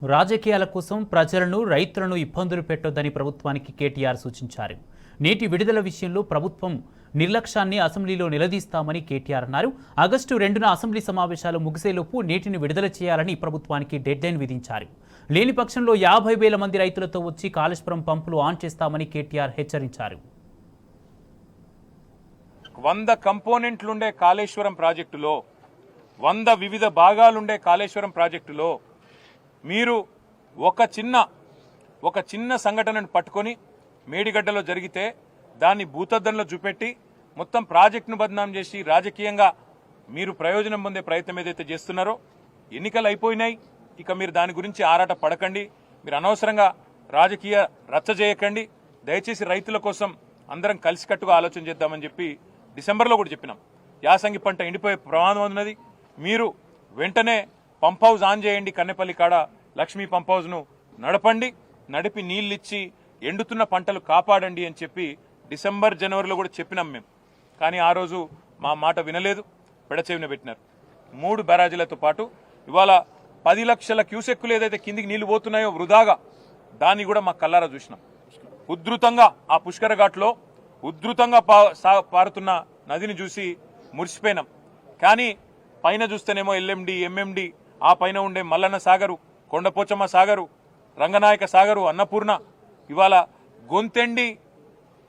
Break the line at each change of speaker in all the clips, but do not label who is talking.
రాజకీయాల కోసం ప్రజలను రైతులను ఇబ్బందులు పెట్టొద్దని ప్రభుత్వానికి కేటీఆర్ సూచించారు. నీటి విడుదల విషయంలో ప్రభుత్వం నిర్లక్ష్యాన్ని అసెంబ్లీలో నిలదీస్తామని కేటీఆర్ అన్నారు. ఆగస్టు 2న అసెంబ్లీ సమావేశాలు ముగిసేలోపు నీటిని విడుదల చేయాలని ప్రభుత్వానికి డెడ్లైన్ విధించారు. లేని పక్షంలో 50,000 మంది రైతులతో వచ్చి కాళేశ్వరం పంపులు ఆన్ చేస్తామని కేటీఆర్ హెచ్చరించారు.
100 కంపోనెంట్లుండే కాళేశ్వరం ప్రాజెక్టులో 100 వివిధ భాగాలుండే కాళేశ్వరం ప్రాజెక్టులో మీరు ఒక చిన్న సంఘటనను పట్టుకొని మేడిగడ్డలో జరిగితే దాన్ని భూతద్దంలో చూపెట్టి మొత్తం ప్రాజెక్టును బదనాం చేసి రాజకీయంగా మీరు ప్రయోజనం పొందే ప్రయత్నం ఏదైతే చేస్తున్నారో ఎన్నికలు అయిపోయినాయి. ఇక మీరు దాని గురించి ఆరాట పడకండి. మీరు అనవసరంగా రాజకీయ రచ్చ చేయకండి. దయచేసి రైతుల కోసం అందరం కలిసికట్టుగా ఆలోచన చేద్దామని చెప్పి డిసెంబర్లో కూడా చెప్పినాం. యాసంగి పంట ఎండిపోయే ప్రమాదం ఉన్నది. మీరు వెంటనే పంప్ హౌస్ ఆన్ చేయండి. కన్నెపల్లి కాడ లక్ష్మీ పంప్ హౌస్ను నడిపి నీళ్ళిచ్చి ఎండుతున్న పంటలు కాపాడండి అని చెప్పి డిసెంబర్ జనవరిలో కూడా చెప్పినాం మేము. కానీ ఆ రోజు మా మాట వినలేదు, పెడచెవిన పెట్టినారు. 3 బ్యారేజీలతో పాటు ఇవాళ 10 లక్షల క్యూసెక్కులు ఏదైతే కిందికి నీళ్లు పోతున్నాయో వృధాగా, దాన్ని కూడా మా కల్లారా చూసినాం. ఉధృతంగా ఆ పుష్కర ఘాట్లో ఉధృతంగా పారుతున్న నదిని చూసి మురిసిపోయినాం. కానీ పైన చూస్తేనేమో ఎల్ఎండి, ఎంఎండి, ఆ పైన ఉండే మల్లన్న సాగరు, కొండపోచమ్మ సాగరు, రంగనాయక సాగరు, అన్నపూర్ణ ఇవాళ గొంతెండి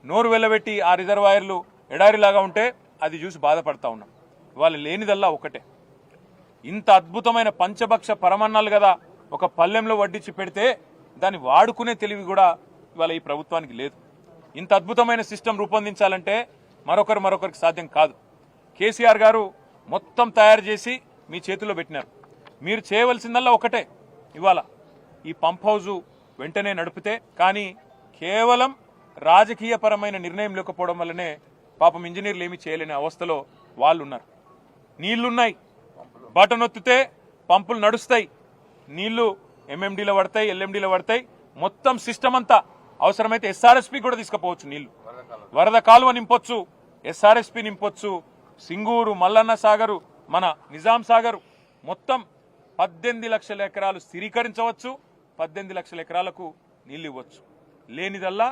నోరు వెళ్ళబెట్టి ఆ రిజర్వాయర్లు ఎడారిలాగా ఉంటే అది చూసి బాధపడతా ఉన్నాం. ఇవాళ లేనిదల్లా ఒకటే, ఇంత అద్భుతమైన పంచభక్ష పరమన్నాలు కదా ఒక పల్లెంలో వడ్డించి పెడితే దాన్ని వాడుకునే తెలివి కూడా ఇవాళ ఈ ప్రభుత్వానికి లేదు. ఇంత అద్భుతమైన సిస్టమ్ రూపొందించాలంటే మరొకరికి సాధ్యం కాదు. కేసీఆర్ గారు మొత్తం తయారు చేసి మీ చేతుల్లో పెట్టినారు. మీరు చేయవలసిందల్లా ఒకటే, ఇవాళ ఈ పంప్ హౌజు వెంటనే నడిపితే. కానీ కేవలం రాజకీయపరమైన నిర్ణయం లేకపోవడం వల్లనే పాపం ఇంజనీర్లు ఏమీ చేయలేని అవస్థలో వాళ్ళు ఉన్నారు. నీళ్లున్నాయి, బటన్ ఒత్తితే పంపులు నడుస్తాయి, నీళ్లు ఎంఎండీలో పడతాయి, ఎల్ఎండీలో పడతాయి, మొత్తం సిస్టమ్ అంతా. అవసరమైతే ఎస్ఆర్ఎస్పీ కూడా తీసుకుపోవచ్చు. నీళ్లు వరద కాలువ నింపొచ్చు, ఎస్ఆర్ఎస్పీ నింపొచ్చు, సింగూరు, మల్లన్న సాగరు, మన నిజాం సాగరు మొత్తం 18 లక్షల ఎకరాలు స్థిరీకరించవచ్చు. 18 లక్షల ఎకరాలకు నీళ్లు ఇవ్వచ్చు. లేనిదల్లా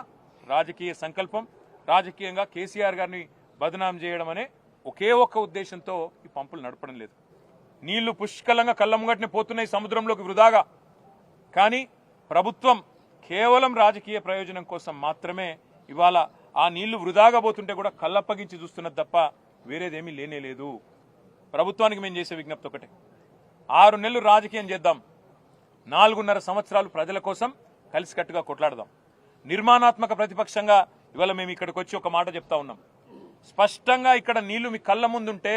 రాజకీయ సంకల్పం, రాజకీయంగా కేసీఆర్ గారిని బదనాం చేయడం అనే ఒకే ఒక్క ఉద్దేశంతో ఈ పంపులు నడపడం లేదు. నీళ్లు పుష్కలంగా కళ్ళముగట్నే పోతున్నాయి సముద్రంలోకి వృధాగా. కానీ ప్రభుత్వం కేవలం రాజకీయ ప్రయోజనం కోసం మాత్రమే ఇవాళ ఆ నీళ్లు వృధాగా పోతుంటే కూడా కళ్ళప్పగించి చూస్తున్నది తప్ప వేరేదేమీ లేనేలేదు. ప్రభుత్వానికి మేము చేసే విజ్ఞప్తి ఒకటే, 6 నెలలు రాజకీయం చేద్దాం, 4.5 సంవత్సరాలు ప్రజల కోసం కలిసికట్టుగా కొట్లాడదాం. నిర్మాణాత్మక ప్రతిపక్షంగా ఇవాళ మేము ఇక్కడికి వచ్చి ఒక మాట చెప్తా ఉన్నాం. స్పష్టంగా ఇక్కడ నీళ్లు మీ కళ్ళ ముందుంటే,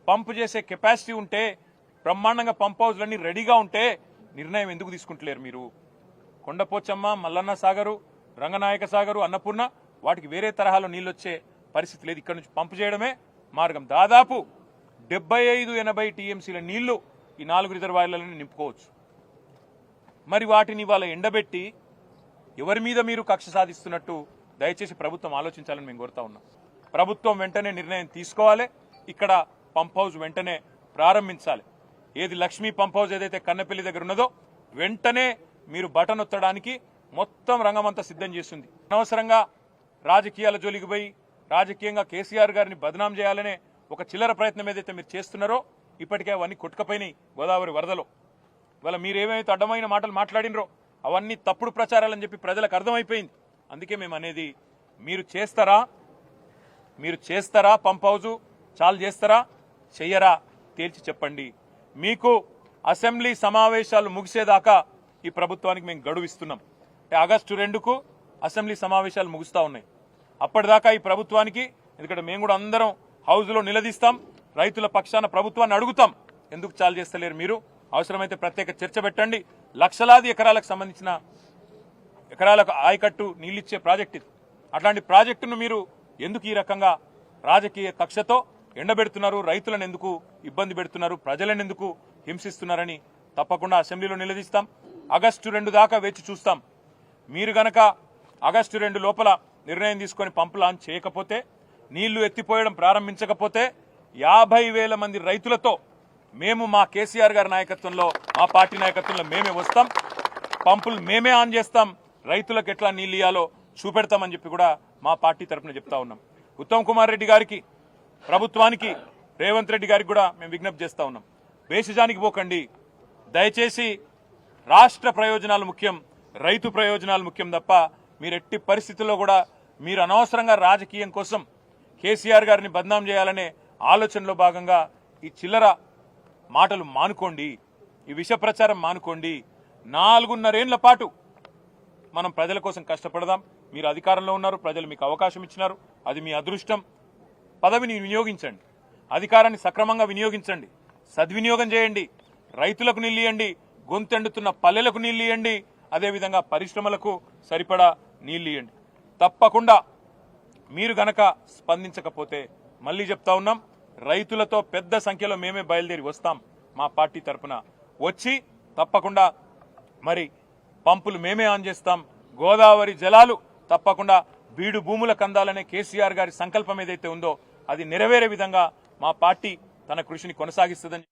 పంపు చేసే కెపాసిటీ ఉంటే, బ్రహ్మాండంగా పంప్ హౌస్లన్నీ రెడీగా ఉంటే నిర్ణయం ఎందుకు తీసుకుంటలేరు మీరు? కొండపోచమ్మ, మల్లన్న సాగరు, రంగనాయక సాగరు, అన్నపూర్ణ వాటికి వేరే తరహాలో నీళ్ళు వచ్చే పరిస్థితి లేదు. ఇక్కడ నుంచి పంపు చేయడమే మార్గం. దాదాపు 75-80 టీఎంసీల నీళ్లు ఈ 4 రిజర్వాయర్లను నింపుకోవచ్చు. మరి వాటిని ఇవాళ ఎండబెట్టి ఎవరి మీద మీరు కక్ష సాధిస్తున్నట్టు దయచేసి ప్రభుత్వం ఆలోచించాలని మేము కోరుతా ఉన్నాం. ప్రభుత్వం వెంటనే నిర్ణయం తీసుకోవాలి. ఇక్కడ పంప్ హౌస్ వెంటనే ప్రారంభించాలి. ఏది లక్ష్మీ పంప్ హౌస్ ఏదైతే కన్నెపల్లి దగ్గర ఉన్నదో వెంటనే మీరు బటన్ ఒత్తడానికి మొత్తం రంగమంతా సిద్ధం చేస్తుంది. అనవసరంగా రాజకీయాల జోలికి పోయి రాజకీయంగా కేసీఆర్ గారిని బదనాం చేయాలనే ఒక చిల్లర ప్రయత్నం ఏదైతే మీరు చేస్తున్నారో ఇప్పటికే అవన్నీ కొట్టుకపోయినాయి గోదావరి వరదలో. ఇవాళ మీరేమైతే అడ్డమైన మాటలు మాట్లాడినరో అవన్నీ తప్పుడు ప్రచారాలని చెప్పి ప్రజలకు అర్థమైపోయింది. అందుకే మేము అనేది, మీరు చేస్తారా పంప్ హౌజు చాలు చేస్తారా చెయ్యరా తేల్చి చెప్పండి. మీకు అసెంబ్లీ సమావేశాలు ముగిసేదాకా ఈ ప్రభుత్వానికి మేము గడువు ఇస్తున్నాం. అంటే ఆగస్టు 2కు అసెంబ్లీ సమావేశాలు ముగుస్తా ఉన్నాయి. అప్పటిదాకా ఈ ప్రభుత్వానికి, ఎందుకంటే మేము కూడా అందరం హౌజ్లో నిలదీస్తాం, రైతుల పక్షాన ప్రభుత్వాన్ని అడుగుతాం, ఎందుకు చాలు చేస్తలేరు మీరు? అవసరమైతే ప్రత్యేక చర్చ పెట్టండి. లక్షలాది ఎకరాలకు సంబంధించిన ఎకరాలకు ఆయకట్టు నీళ్ళిచ్చే ప్రాజెక్ట్ ఇది. అట్లాంటి ప్రాజెక్టును మీరు ఎందుకు ఈ రకంగా రాజకీయ కక్షతో ఎండబెడుతున్నారు? రైతులను ఎందుకు ఇబ్బంది పెడుతున్నారు? ప్రజలను ఎందుకు హింసిస్తున్నారని తప్పకుండా అసెంబ్లీలో నిలదీస్తాం. ఆగస్టు 2 దాకా వేచి చూస్తాం. మీరు గనక ఆగస్టు 2 లోపల నిర్ణయం తీసుకొని పంపులు ఆన్ చేయకపోతే, నీళ్లు ఎత్తిపోయడం ప్రారంభించకపోతే 50,000 మంది రైతులతో మేము మా కేసీఆర్ గారి నాయకత్వంలో, మా పార్టీ నాయకత్వంలో మేమే వస్తాం, పంపులు మేమే ఆన్ చేస్తాం, రైతులకు ఎట్లా నీళ్ళు ఇయ్యాలో చూపెడతామని చెప్పి కూడా మా పార్టీ తరఫున చెప్తా ఉన్నాం. ఉత్తమ్ కుమార్ రెడ్డి గారికి, ప్రభుత్వానికి, రేవంత్ రెడ్డి గారికి కూడా మేము విజ్ఞప్తి చేస్తా ఉన్నాం. బేసిజానికి పోకండి. దయచేసి రాష్ట్ర ప్రయోజనాలు ముఖ్యం, రైతు ప్రయోజనాలు ముఖ్యం తప్ప మీరు ఎట్టి పరిస్థితుల్లో కూడా మీరు అనవసరంగా రాజకీయం కోసం కేసీఆర్ గారిని బద్నాం చేయాలనే ఆలోచనలో భాగంగా ఈ చిల్లర మాటలు మానుకోండి, ఈ విష ప్రచారం మానుకోండి. 4.5 ఏళ్ల పాటు మనం ప్రజల కోసం కష్టపడదాం. మీరు అధికారంలో ఉన్నారు, ప్రజలు మీకు అవకాశం ఇచ్చినారు, అది మీ అదృష్టం. పదవిని వినియోగించండి, అధికారాన్ని సక్రమంగా వినియోగించండి, సద్వినియోగం చేయండి, రైతులకు నీళ్ళు ఇవ్వండి, గొంతెండుతున్న పల్లెలకు నీళ్ళు ఇవ్వండి, అదేవిధంగా పరిశ్రమలకు సరిపడా నీళ్ళు ఇవ్వండి. తప్పకుండా మీరు గనక స్పందించకపోతే మళ్ళీ చెప్తా ఉన్నాం, రైతులతో పెద్ద సంఖ్యలో మేమే బయలుదేరి వస్తాం. మా పార్టీ తరఫున వచ్చి తప్పకుండా మరి పంపులు మేమే ఆన్ చేస్తాం. గోదావరి జలాలు తప్పకుండా బీడు భూములకు అందాలనే కేసీఆర్ గారి సంకల్పం ఏదైతే ఉందో అది నెరవేరే విధంగా మా పార్టీ తన కృషిని కొనసాగిస్తుందని